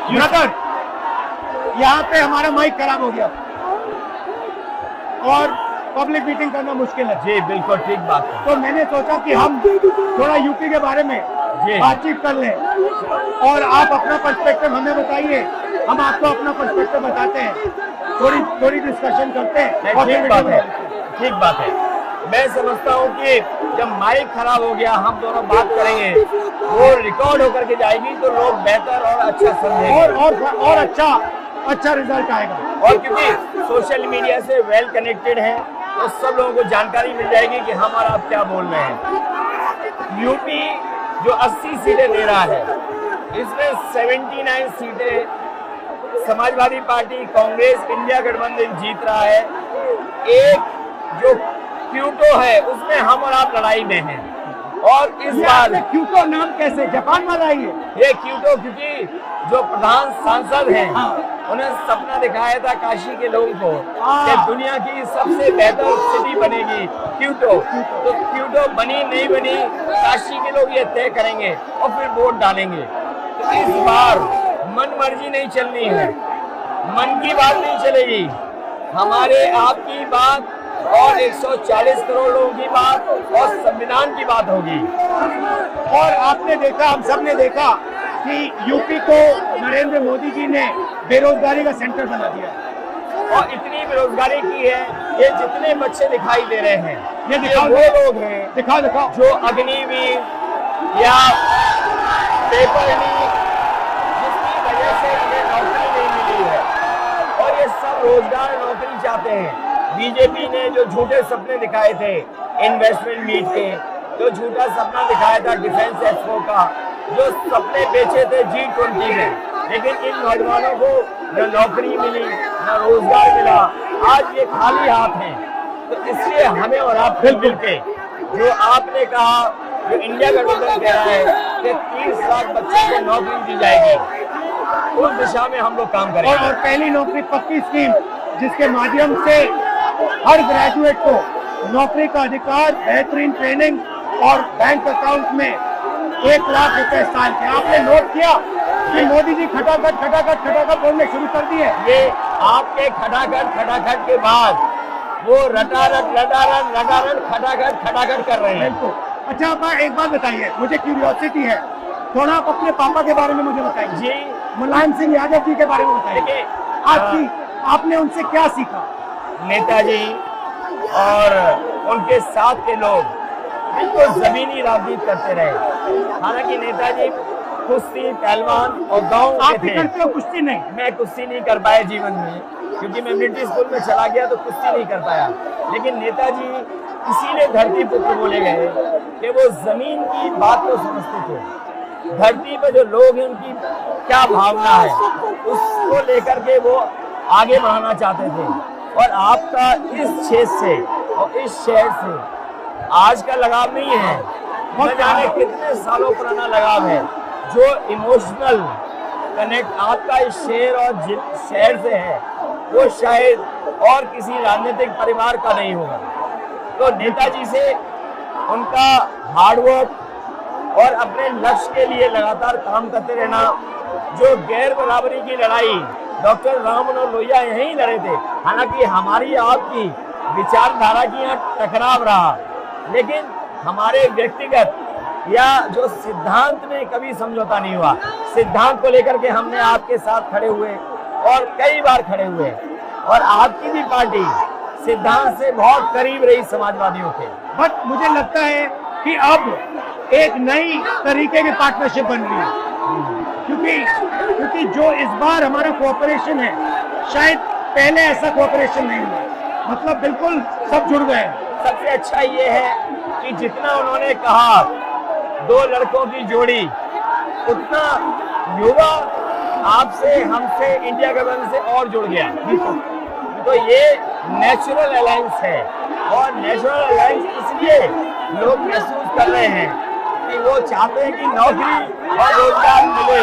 Brother, यहाँ पे हमारा माइक खराब हो गया और पब्लिक मीटिंग करना मुश्किल है। जी बिल्कुल ठीक बात है। तो मैंने सोचा कि हम थोड़ा यूपी के बारे में बातचीत कर लें और आप अपना पर्सपेक्टिव हमें बताइए, हम आपको अपना पर्सपेक्टिव बताते हैं, थोड़ी डिस्कशन करते हैं। और ठीक बात है, ठीक बात है। मैं समझता हूँ कि जब माइक खराब हो गया हम दोनों बात करेंगे, वो रिकॉर्ड होकर के जाएगी तो लोग बेहतर और अच्छा समझेंगे और अच्छा रिजल्ट आएगा। और क्योंकि सोशल मीडिया से वेल कनेक्टेड है तो सब लोगों को जानकारी मिल जाएगी कि हम और आप क्या बोल रहे हैं। यूपी जो 80 सीटें दे रहा है, इसमें 79 सीटें समाजवादी पार्टी, कांग्रेस, इंडिया गठबंधन जीत रहा है। एक जो क्यूटो है उसमें हम और आप लड़ाई में हैं। और इस बार क्यूटो नाम कैसे जापान वाला ही है ये क्यूटो, क्योंकि जो प्रधान सांसद हैं उन्हें सपना दिखाया था काशी के लोगों को कि दुनिया की सबसे बेहतर सिटी बनेगी क्यूटो। तो क्यूटो बनी नहीं बनी काशी के लोग ये तय करेंगे और फिर वोट डालेंगे। तो इस बार मन मर्जी नहीं चलनी है, मन की बात नहीं चलेगी, हमारे आपकी बात और 140 करोड़ लोगों की बात और संविधान की बात होगी। और आपने देखा, हम सब ने देखा कि यूपी को नरेंद्र मोदी जी ने बेरोजगारी का सेंटर बना दिया और इतनी बेरोजगारी की है, ये जितने बच्चे दिखाई दे रहे हैं ये दिखाओ, वो लोग हैं दिखाओ जो अग्निवीर या पेपर लीक जिसकी वजह से इन्हें नौकरी नहीं मिली है और ये सब रोजगार नौकरी चाहते हैं। बीजेपी ने जो झूठे सपने दिखाए थे इन्वेस्टमेंट मीट के, जो झूठा सपना दिखाया था डिफेंस एक्सपो का, जो सपने बेचे थे G20 में, लेकिन इन नौजवानों को न नौकरी मिली न रोजगार मिला, आज ये खाली हाथ हैं। तो इसलिए हमें और आप मिलजुल के जो आपने कहा, जो इंडिया गठबंधन कह रहा है कि 30 लाख बच्चों को नौकरी दी जाएगी, उस दिशा में हम लोग काम करेंगे। और पहली नौकरी पक्की स्कीम जिसके माध्यम से हर ग्रेजुएट को नौकरी का अधिकार, बेहतरीन ट्रेनिंग और बैंक अकाउंट में 1 लाख रुपए साल के। आपने नोट किया कि मोदी जी खटाखट बोलने शुरू कर दिए। ये आपके खटाखट के बाद वो रटारट खटाखट कर रहे हैं। अच्छा, आप एक बात बताइए, मुझे क्यूरियोसिटी है, थोड़ा आप अपने पापा के बारे में मुझे बताइए जी। मुलायम सिंह यादव जी के बारे में बताइए। आपने उनसे क्या सीखा? नेताजी और उनके साथ के लोग बिल्कुल जमीनी राजनीति करते रहे। हालांकि नेताजी कुश्ती, पहलवान और गांव के थे। करते हो कुश्ती? नहीं, मैं कुश्ती नहीं कर पाया जीवन में, क्योंकि मैं मिलिट्री स्कूल में चला गया तो कुश्ती नहीं कर पाया। लेकिन नेताजी इसीलिए धरती पुत्र बोले गए कि वो जमीन की बात को समझते थे। धरती पर जो लोग हैं उनकी क्या भावना है उसको लेकर के वो आगे बढ़ाना चाहते थे। और आपका इस क्षेत्र से और इस शहर से आज का लगाव नहीं है, न जाने कितने सालों पुराना लगाव है। जो इमोशनल कनेक्ट आपका इस शहर और शहर से है वो शायद और किसी राजनीतिक परिवार का नहीं होगा। तो नेताजी से उनका हार्डवर्क और अपने लक्ष्य के लिए लगातार काम करते रहना, जो गैर बराबरी की लड़ाई डॉक्टर राम मनोहर लोहिया यहीं लड़े थे। हालांकि हमारी आपकी विचारधारा की यहाँ टकराव रहा, लेकिन हमारे व्यक्तिगत या जो सिद्धांत में कभी समझौता नहीं हुआ। सिद्धांत को लेकर के हमने आपके साथ खड़े हुए और कई बार खड़े हुए, और आपकी भी पार्टी सिद्धांत से बहुत करीब रही समाजवादियों के। बट मुझे लगता है कि अब एक नई तरीके की पार्टनरशिप बन रही है, क्योंकि जो इस बार हमारा कोऑपरेशन है, शायद पहले ऐसा कोऑपरेशन नहीं हुआ। मतलब बिल्कुल सब जुड़ गए। सबसे अच्छा ये है कि जितना उन्होंने कहा 2 लड़कों की जोड़ी, उतना युवा आपसे, हमसे, इंडिया गठबंधन से और जुड़ गया। तो ये नेचुरल अलायंस है, और नेचुरल अलायंस इसलिए लोग महसूस कर रहे हैं कि वो चाहते हैं कि नौकरी और रोजगार मिले,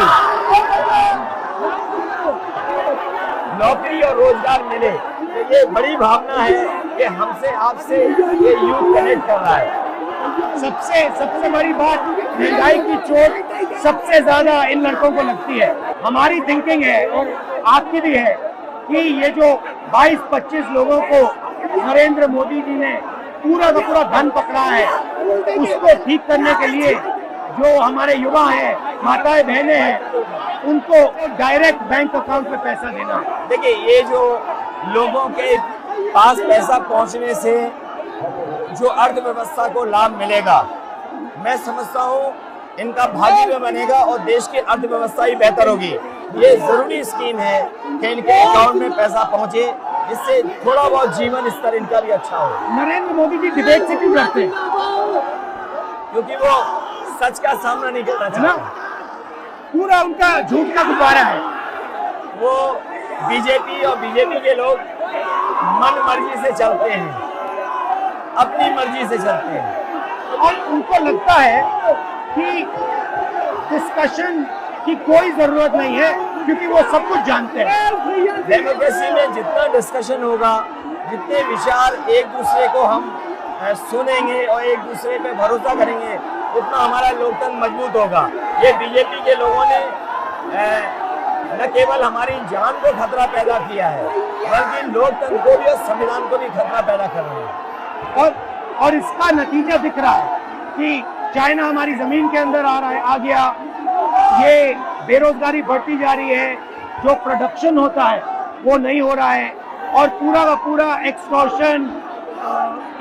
नौकरी और रोजगार मिले। तो ये बड़ी भावना है कि हमसे आपसे ये यूथ कनेक्ट कर रहा है। सबसे बड़ी बात, महंगाई की चोट सबसे ज्यादा इन लड़कों को लगती है। हमारी थिंकिंग है और आपकी भी है कि ये जो 22-25 लोगों को नरेंद्र मोदी जी ने पूरा का पूरा धन पकड़ा है, उसको ठीक करने के लिए जो हमारे युवा हैं, माताएं बहनें हैं, उनको डायरेक्ट बैंक अकाउंट में पैसा देना है। देखिए, ये जो लोगों के पास पैसा पहुंचने से जो अर्थव्यवस्था को लाभ मिलेगा, मैं समझता हूँ इनका भाग्य भी बनेगा और देश की अर्थव्यवस्था ही बेहतर होगी। ये जरूरी स्कीम है कि इनके अकाउंट में पैसा पहुंचे, जिससे थोड़ा बहुत जीवन स्तर इनका भी अच्छा हो। नरेंद्र मोदी जी डिबेट से क्यों डरते हैं? क्योंकि वो सच का सामना नहीं करना चाहते। पूरा उनका झूठ का गुब्बारा है। वो बीजेपी और बीजेपी के लोग मन मर्जी से चलते हैं, अपनी मर्जी से चलते हैं और उनको लगता है कि डिस्कशन की कोई जरूरत नहीं है, क्योंकि वो सब कुछ जानते हैं। डेमोक्रेसी में जितना डिस्कशन होगा, जितने विचार एक दूसरे को हम सुनेंगे और एक दूसरे पे भरोसा करेंगे, उतना हमारा लोकतंत्र मजबूत होगा। ये बीजेपी के लोगों ने न केवल हमारी जान को खतरा पैदा किया है, बल्कि लोकतंत्र को भी और संविधान को भी खतरा पैदा कर रहे हैं। और इसका नतीजा दिख रहा है कि चाइना हमारी जमीन के अंदर आ गया, ये बेरोजगारी बढ़ती जा रही है, जो प्रोडक्शन होता है वो नहीं हो रहा है, और पूरा का पूरा एक्सटॉर्शन,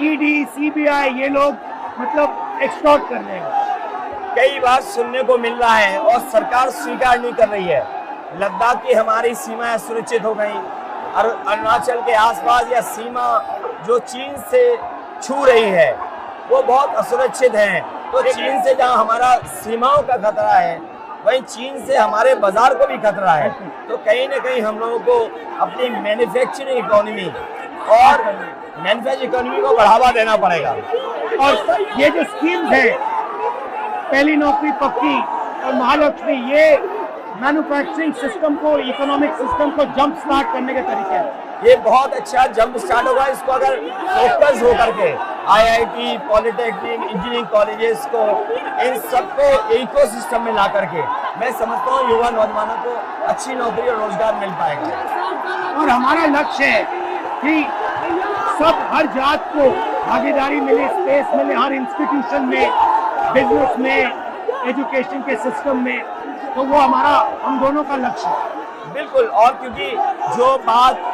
ईडी, सीबीआई, ये लोग मतलब एक्सटॉर्ट कर रहे हैं। कई बार सुनने को मिल रहा है और सरकार स्वीकार नहीं कर रही है, लद्दाख की हमारी सीमाएं सुरक्षित हो गई, और अरुणाचल के आसपास या सीमा जो चीन से छू रही है वो बहुत असुरक्षित है। तो चीन से जहां हमारा सीमाओं का खतरा है, वहीं चीन से हमारे बाजार को भी खतरा है। तो कहीं ना कहीं हम लोगों को अपनी मैन्युफैक्चरिंग इकोनॉमी और मैन्युफैक्चरिंग इकोनॉमी को बढ़ावा देना पड़ेगा। और ये जो स्कीम्स है, पहली नौकरी पक्की और महालक्ष्मी, ये मैन्युफैक्चरिंग सिस्टम को, इकोनॉमिक सिस्टम को जंप स्टार्ट करने के तरीके हैं। ये बहुत अच्छा जंप स्टार्ट होगा। इसको अगर फोकस होकर के आईआईटी, पॉलिटेक्निक, इंजीनियरिंग कॉलेजेस को, इन सबको इकोसिस्टम में ला करके, मैं समझता हूँ युवा नौजवानों को अच्छी नौकरी और रोजगार मिल पाएगा। और हमारा लक्ष्य है कि सब, हर जात को भागीदारी मिले, स्पेस मिले, हर इंस्टीट्यूशन में, बिजनेस में, एजुकेशन के सिस्टम में। तो वो हमारा, हम दोनों का लक्ष्य है। बिल्कुल। और क्योंकि जो बात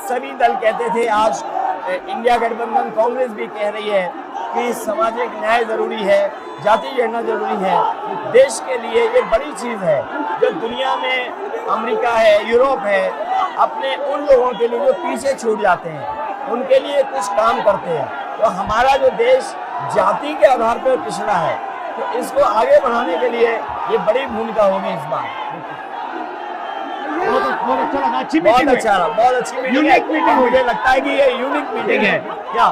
सभी दल कहते थे, आज इंडिया गठबंधन कांग्रेस भी कह रही है कि सामाजिक न्याय जरूरी है, जाति गणना जरूरी है। देश के लिए ये बड़ी चीज है। जो दुनिया में अमेरिका है, यूरोप है, अपने उन लोगों के लिए जो पीछे छूट जाते हैं, उनके लिए कुछ काम करते हैं। तो हमारा जो देश जाति के आधार पर पिछड़ा है, तो इसको आगे बढ़ाने के लिए ये बड़ी भूमिका होगी इस बार। बहुत अच्छा लगा, अच्छी बहुत अच्छा रहा, बहुत अच्छी मीटिंग है। मुझे लगता है कि ये यूनिक मीटिंग है क्या?